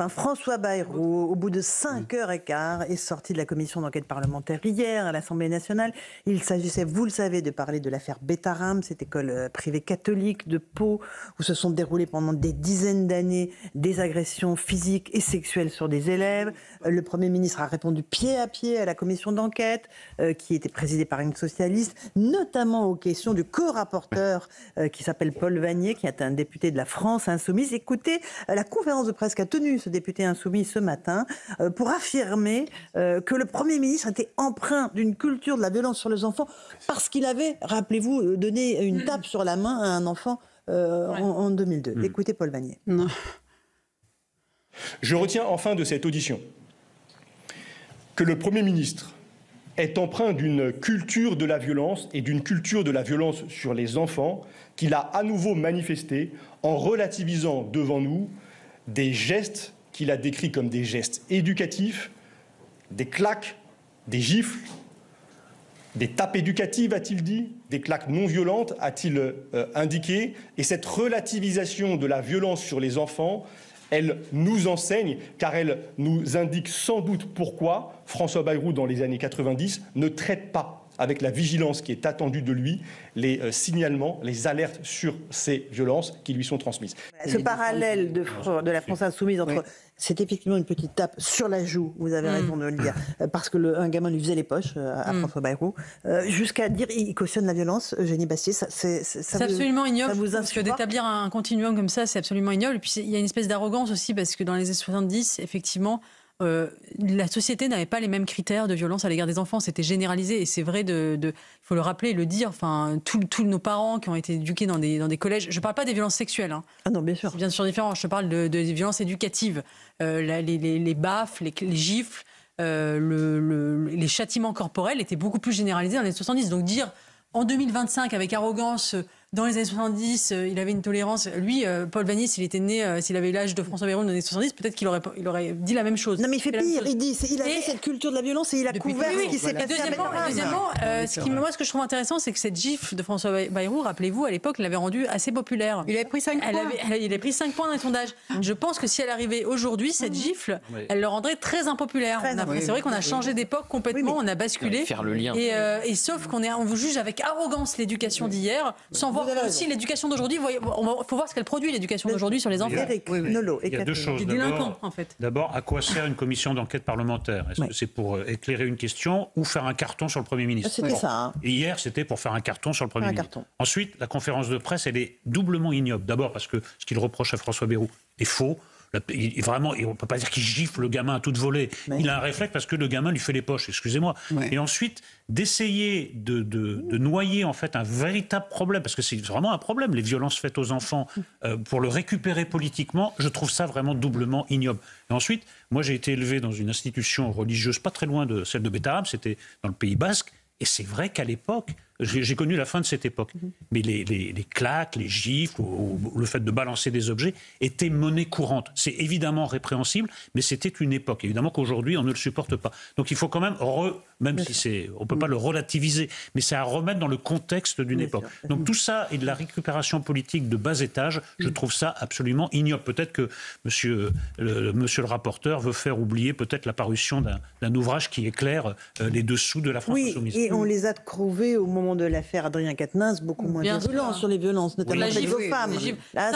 François Bayrou, au bout de 5h15, est sorti de la commission d'enquête parlementaire hier à l'Assemblée nationale. Il s'agissait, vous le savez, de parler de l'affaire Betaram, cette école privée catholique de Pau, où se sont déroulées pendant des dizaines d'années des agressions physiques et sexuelles sur des élèves. Le Premier ministre a répondu pied à pied à la commission d'enquête, qui était présidée par une socialiste, notamment aux questions du co-rapporteur qui s'appelle Paul Vannier, qui est un député de la France insoumise. Écoutez, la conférence de presse qu'a tenue ce député insoumis ce matin pour affirmer que le Premier ministre était empreint d'une culture de la violence sur les enfants parce qu'il avait, rappelez-vous, donné une tape sur la main à un enfant en 2002. Écoutez Paul Vannier. Non. Je retiens enfin de cette audition que le Premier ministre est empreint d'une culture de la violence et d'une culture de la violence sur les enfants qu'il a à nouveau manifesté en relativisant devant nous des gestes qu'il a décrits comme des gestes éducatifs, des claques, des gifles, des tapes éducatives, a-t-il dit, des claques non violentes, a-t-il indiqué. Et cette relativisation de la violence sur les enfants, elle nous enseigne, car elle nous indique sans doute pourquoi François Bayrou, dans les années 90, ne traite pas avec la vigilance qui est attendue de lui, les signalements, les alertes sur ces violences qui lui sont transmises. Ce parallèle de la France insoumise entre... C'est effectivement une petite tape sur la joue, vous avez raison de le dire, parce que un gamin lui faisait les poches à François Bayrou, jusqu'à dire il cautionne la violence. Eugénie Bastier, c'est absolument ignoble, parce que d'établir un continuum comme ça, c'est absolument ignoble. Et puis il y a une espèce d'arrogance aussi, parce que dans les années 70, effectivement, la société n'avait pas les mêmes critères de violence à l'égard des enfants, c'était généralisé, et c'est vrai, il faut le rappeler et le dire, enfin, tous nos parents qui ont été éduqués dans des collèges, je ne parle pas des violences sexuelles, hein. Ah non, bien sûr. C'est bien sûr différent, je parle des violences éducatives, les baffes, les gifles, les châtiments corporels étaient beaucoup plus généralisés dans les années 70, donc dire en 2025 avec arrogance... Dans les années 70, il avait une tolérance. Lui, Paul Vannier, s'il était né, s'il avait l'âge de François Bayrou dans les années 70, peut-être qu'il aurait dit la même chose. Non, mais il fait pire. Il avait cette culture de la violence et il a couvert ce qui s'est passé. Deuxièmement, moi, ce que je trouve intéressant, c'est que cette gifle de François Bayrou, rappelez-vous, à l'époque, l'avait rendu assez populaire. Il avait pris 5 points. Il a pris 5 points dans les sondages. Je pense que si elle arrivait aujourd'hui, cette gifle, elle le rendrait très impopulaire. C'est vrai qu'on a changé d'époque complètement, on a basculé. Faire le lien. Et sauf on vous juge avec arrogance l'éducation d'hier, sans voir aussi l'éducation d'aujourd'hui. Il faut voir ce qu'elle produit, l'éducation d'aujourd'hui, sur les enfants. Il y a deux choses. Des délinquants, en fait. D'abord, à quoi sert une commission d'enquête parlementaire? Est-ce que c'est pour éclairer une question ou faire un carton sur le Premier ministre? C'était ça. Hein. Et hier, c'était pour faire un carton sur le Premier ministre. Ensuite, la conférence de presse, elle est doublement ignoble. D'abord parce que ce qu'il reproche à François Bayrou est faux. Vraiment, on ne peut pas dire qu'il gifle le gamin à toute volée. Il a un réflexe parce que le gamin lui fait les poches, excusez-moi. Et ensuite, d'essayer de noyer en fait un véritable problème, parce que c'est vraiment un problème, les violences faites aux enfants, pour le récupérer politiquement, je trouve ça vraiment doublement ignoble. Et ensuite, moi j'ai été élevé dans une institution religieuse pas très loin de celle de Betaram, c'était dans le Pays Basque, et c'est vrai qu'à l'époque, j'ai connu la fin de cette époque. Mais les claques, les gifles, ou le fait de balancer des objets étaient monnaie courante. C'est évidemment répréhensible, mais c'était une époque. Évidemment qu'aujourd'hui, on ne le supporte pas. Donc il faut quand même, même si on ne peut pas le relativiser, mais c'est à remettre dans le contexte d'une époque. Donc tout ça est de la récupération politique de bas étage. Je trouve ça absolument ignoble. Peut-être que monsieur le rapporteur veut faire oublier peut-être la parution d'un ouvrage qui éclaire les dessous de la France insoumise. Et on les a trouvés au moment de l'affaire Adrien Quatennens, beaucoup moins virulents sur les violences, notamment faites aux femmes. Là,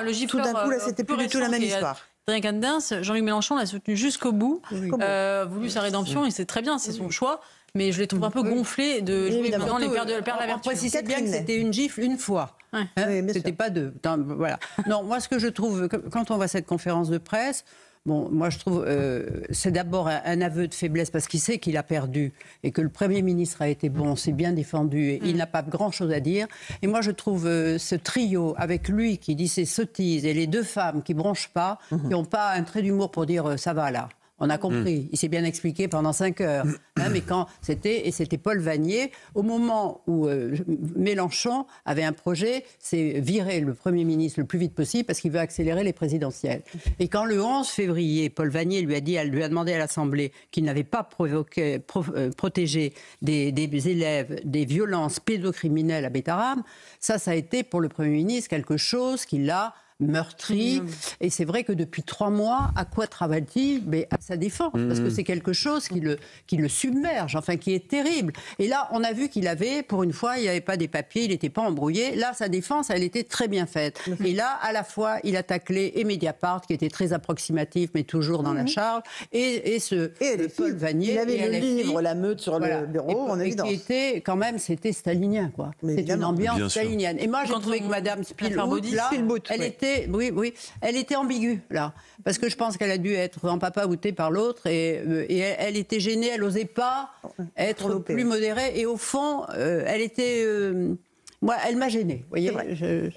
le gifleur, tout d'un coup, là, c'était plus du tout la même histoire. Adrien Quatennens, Jean-Luc Mélenchon l'a soutenu jusqu'au bout, voulu sa rédemption, et c'est très bien, c'est son choix. Mais je les trouve un peu gonflés de jouer dans les pères de la vertu. Précisez bien que c'était une gifle une fois. C'était pas deux. Voilà. Non, moi, ce que je trouve, quand on voit cette conférence de presse, bon, moi je trouve c'est d'abord un aveu de faiblesse parce qu'il sait qu'il a perdu et que le Premier ministre a été bon, s'est bien défendu et il n'a pas grand-chose à dire. Et moi je trouve ce trio avec lui qui dit ses sottises et les deux femmes qui bronchent pas, qui n'ont pas un trait d'humour pour dire ça va là. On a compris, il s'est bien expliqué pendant 5 heures. Mais quand c'était Paul Vannier, au moment où Mélenchon avait un projet, c'est virer le Premier ministre le plus vite possible parce qu'il veut accélérer les présidentielles. Et quand le 11 février, Paul Vannier lui a demandé à l'Assemblée qu'il n'avait pas protégé des élèves des violences pédocriminelles à Betaram, ça a été pour le Premier ministre quelque chose qui l'a meurtri. Et c'est vrai que depuis 3 mois, à quoi travaille-t-il? Mais à sa défense, parce que c'est quelque chose qui le submerge, enfin qui est terrible. Et là, on a vu qu'il avait, pour une fois, il n'y avait pas des papiers, il n'était pas embrouillé. Là, sa défense, elle était très bien faite. Et là, à la fois, il a taclé et Mediapart, qui était très approximatif, mais toujours dans la charge, et Paul Vannier. Il avait le livre La Meute sur le bureau, en évidence. Qui était, quand même, c'était stalinien, quoi. C'était une ambiance stalinienne. Et moi, j'ai trouvé que Madame Spielhout, là, elle était ambiguë, là. Parce que je pense qu'elle a dû être empapaboutée par l'autre, et elle était gênée, elle n'osait pas être plus modérée. Et au fond, elle était... moi, elle m'a gênée. Voyez.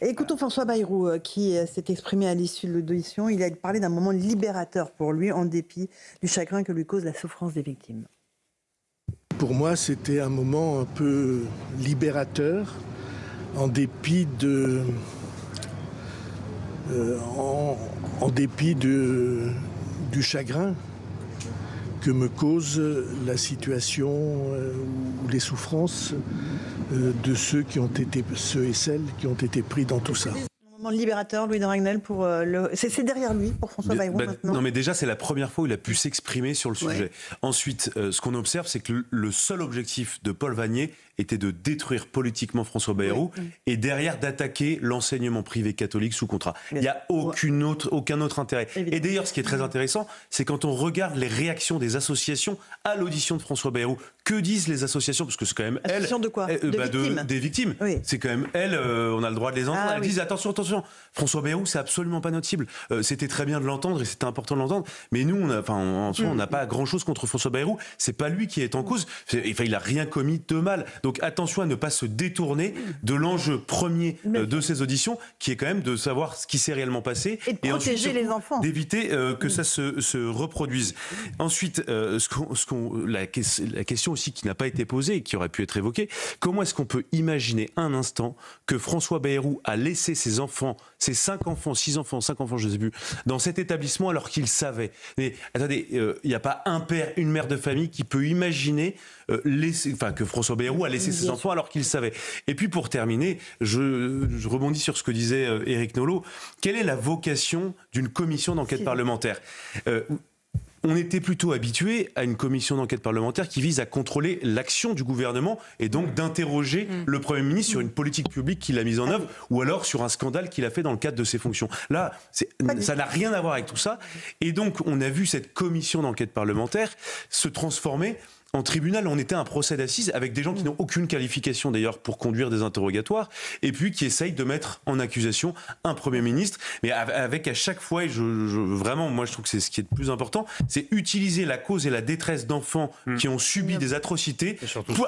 Écoutons François Bayrou qui s'est exprimé à l'issue de l'audition. Il a parlé d'un moment libérateur pour lui, en dépit du chagrin que lui cause la souffrance des victimes. Pour moi, c'était un moment un peu libérateur, en dépit du chagrin que me cause la situation ou les souffrances de ceux et celles qui ont été pris dans tout ça. Un moment libérateur, Louis de Ragnel, pour c'est derrière lui, pour François Bayrou maintenant. Non, mais déjà, c'est la première fois où il a pu s'exprimer sur le sujet. Ensuite, ce qu'on observe, c'est que le seul objectif de Paul Vannier était de détruire politiquement François Bayrou et derrière d'attaquer l'enseignement privé catholique sous contrat. Il n'y a aucun autre intérêt. Évidemment. Et d'ailleurs, ce qui est très intéressant, c'est quand on regarde les réactions des associations à l'audition de François Bayrou. Que disent les associations? Parce que c'est quand même elles... Associations de quoi? Des victimes. Oui. C'est quand même elles, on a le droit de les entendre. Elles disent attention, François Bayrou, c'est absolument pas notre cible. C'était très bien de l'entendre et c'était important de l'entendre. Mais nous, on n'a pas grand-chose contre François Bayrou. C'est pas lui qui est en cause. Il n'a rien commis de mal. Donc attention à ne pas se détourner de l'enjeu premier de ces auditions, qui est quand même de savoir ce qui s'est réellement passé et de protéger les enfants, d'éviter que ça se reproduise. Ensuite, la question aussi qui n'a pas été posée et qui aurait pu être évoquée, comment est-ce qu'on peut imaginer un instant que François Bayrou a laissé ses 5 enfants, je ne sais plus, dans cet établissement alors qu'il savait. Mais attendez, il n'y a pas un père, une mère de famille qui peut imaginer que François Bayrou a laissé ses enfants alors qu'il savait. Et puis pour terminer, je rebondis sur ce que disait Éric Nolot. Quelle est la vocation d'une commission d'enquête parlementaire ? On était plutôt habitué à une commission d'enquête parlementaire qui vise à contrôler l'action du gouvernement et donc d'interroger le Premier ministre sur une politique publique qu'il a mise en œuvre ou alors sur un scandale qu'il a fait dans le cadre de ses fonctions. Là, ça n'a rien à voir avec tout ça. Et donc, on a vu cette commission d'enquête parlementaire se transformer en tribunal. On était à un procès d'assises avec des gens qui n'ont aucune qualification d'ailleurs pour conduire des interrogatoires et puis qui essayent de mettre en accusation un Premier ministre, mais avec à chaque fois, et vraiment, moi je trouve que c'est ce qui est le plus important, c'est utiliser la cause et la détresse d'enfants qui ont subi des atrocités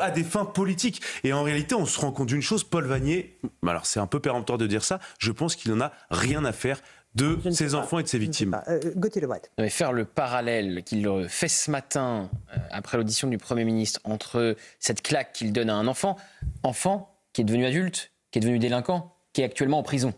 à des fins politiques. Et en réalité, on se rend compte d'une chose, Paul Vannier, alors c'est un peu péremptoire de dire ça, je pense qu'il n'en a rien à faire de ses enfants et de ses victimes. Gauthier Lebret. Faire le parallèle qu'il fait ce matin, après l'audition du Premier ministre, entre cette claque qu'il donne à un enfant qui est devenu adulte, qui est devenu délinquant, qui est actuellement en prison,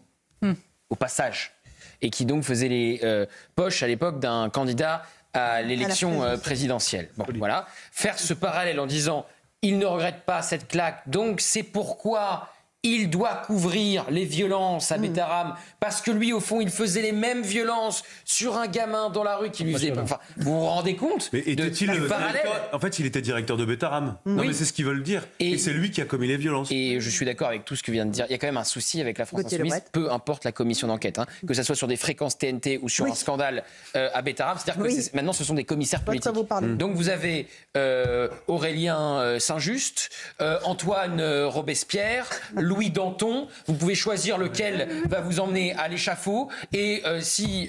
au passage, et qui donc faisait les poches à l'époque d'un candidat à l'élection présidentielle. Bon, voilà. Faire ce parallèle en disant « il ne regrette pas cette claque, donc c'est pourquoi... » il doit couvrir les violences à Bétarame parce que lui, au fond, il faisait les mêmes violences sur un gamin dans la rue qui lui faisait... Enfin, vous vous rendez compte du parallèle ? En fait, il était directeur de Bétarame. Non, mais c'est ce qu'ils veulent dire. Et c'est lui qui a commis les violences. Et je suis d'accord avec tout ce que vient de dire. Il y a quand même un souci avec la France Insoumise, peu importe la commission d'enquête, que ça soit sur des fréquences TNT ou sur un scandale à Bétarame. C'est-à-dire que maintenant, ce sont des commissaires politiques. Donc vous avez Aurélien Saint-Just, Antoine Robespierre, Louis Danton, vous pouvez choisir lequel va vous emmener à l'échafaud et si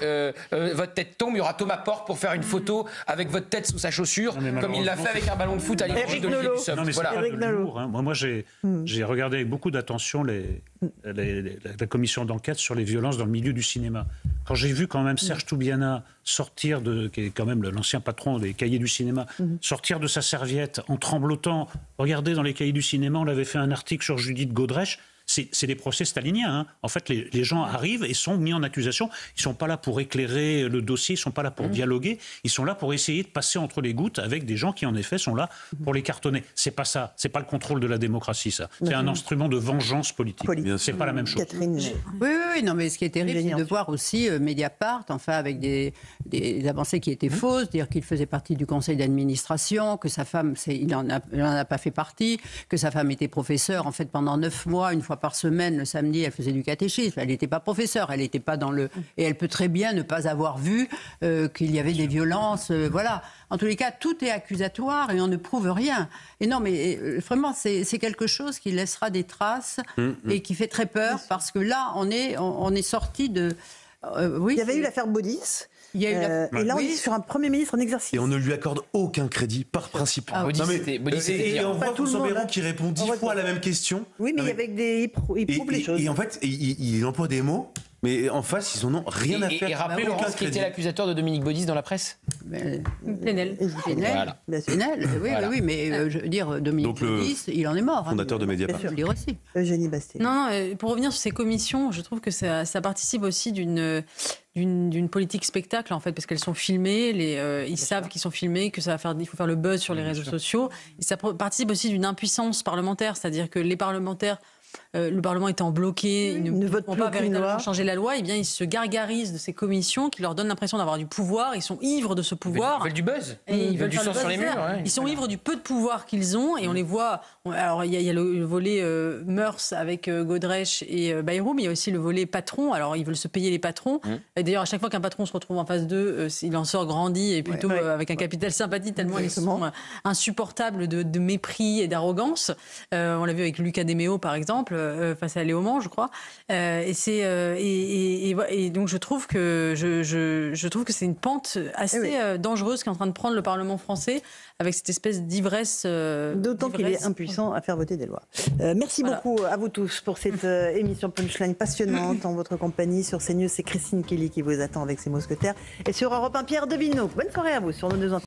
votre tête tombe, il y aura Thomas Porte pour faire une photo avec votre tête sous sa chaussure, comme il l'a fait avec un ballon de foot à l'époque d'Olivier Dussopt. Non mais c'est pas de l'humour. Moi j'ai regardé avec beaucoup d'attention la commission d'enquête sur les violences dans le milieu du cinéma. Quand j'ai vu quand même Serge Toubiana sortir qui est quand même l'ancien patron des Cahiers du cinéma, sortir de sa serviette en tremblotant. Regardez, dans les Cahiers du cinéma, on avait fait un article sur Judith Godrèche. c'est des procès staliniens. Hein. En fait, les gens arrivent et sont mis en accusation. Ils ne sont pas là pour éclairer le dossier, ils ne sont pas là pour dialoguer. Ils sont là pour essayer de passer entre les gouttes avec des gens qui, en effet, sont là pour les cartonner. C'est pas ça. C'est pas le contrôle de la démocratie, ça. C'est un instrument de vengeance politique. C'est pas la même chose. Catherine. Oui, non, mais ce qui est terrible, c'est de voir aussi Mediapart, enfin, avec des avancées qui étaient fausses, dire qu'il faisait partie du conseil d'administration, que sa femme, il n'en a pas fait partie, que sa femme était professeure, en fait, pendant 9 mois, une fois par semaine, le samedi, elle faisait du catéchisme. Elle n'était pas professeure, elle n'était pas dans le... Et elle peut très bien ne pas avoir vu qu'il y avait des violences, voilà. En tous les cas, tout est accusatoire et on ne prouve rien. Et non, mais vraiment, c'est quelque chose qui laissera des traces et qui fait très peur, parce que là, on est sorti de... oui, il y avait eu l'affaire Baudis. Et là, on est sur un Premier ministre en exercice. Et on ne lui accorde aucun crédit par principe. Et on voit François Bayrou qui répond 10 fois à la même question. Oui, mais avec il prouve les choses. Et en fait, il emploie des mots, mais en face, ils en ont rien à faire. Et rappelez, Laurence, qui était l'accusateur de Dominique Baudis dans la presse. Plenel. Voilà. Oui, mais je veux dire, Dominique Baudis, il en est mort. Fondateur de Mediapart. Je veux dire aussi. Eugénie Bastier. Non, pour revenir sur ces commissions, je trouve que ça participe aussi d'une politique spectacle, en fait, parce qu'elles sont filmées, ils savent qu'ils sont filmés, que il faut faire le buzz sur les réseaux sociaux. Et ça participe aussi d'une impuissance parlementaire, c'est-à-dire que les parlementaires, le Parlement étant bloqué, ils ne votent pas véritablement changer la loi, et bien ils se gargarisent de ces commissions qui leur donnent l'impression d'avoir du pouvoir. Ils sont ivres de ce pouvoir. Ils veulent du buzz. Et ils veulent du sang sur les murs. Ils sont ivres du peu de pouvoir qu'ils ont, et on les voit. Alors il y a le volet mœurs avec Godrèche et Bayrou, mais il y a aussi le volet patron. Alors ils veulent se payer les patrons. Et d'ailleurs, à chaque fois qu'un patron se retrouve en face d'eux, il en sort grandi et plutôt avec un capital sympathie, tellement ils sont insupportables de mépris et d'arrogance. On l'a vu avec Lucas Déméo, par exemple, face à Léo Mans, je crois. Et donc je trouve que c'est une pente assez dangereuse qui est en train de prendre le Parlement français, avec cette espèce d'ivresse. D'autant qu'il est impuissant à faire voter des lois. Merci beaucoup à vous tous pour cette émission Punchline passionnante en votre compagnie. Sur CNews, c'est Christine Kelly qui vous attend avec ses mousquetaires. Et sur Europe 1, Pierre Devilleneux. Bonne soirée à vous sur nos deux antennes.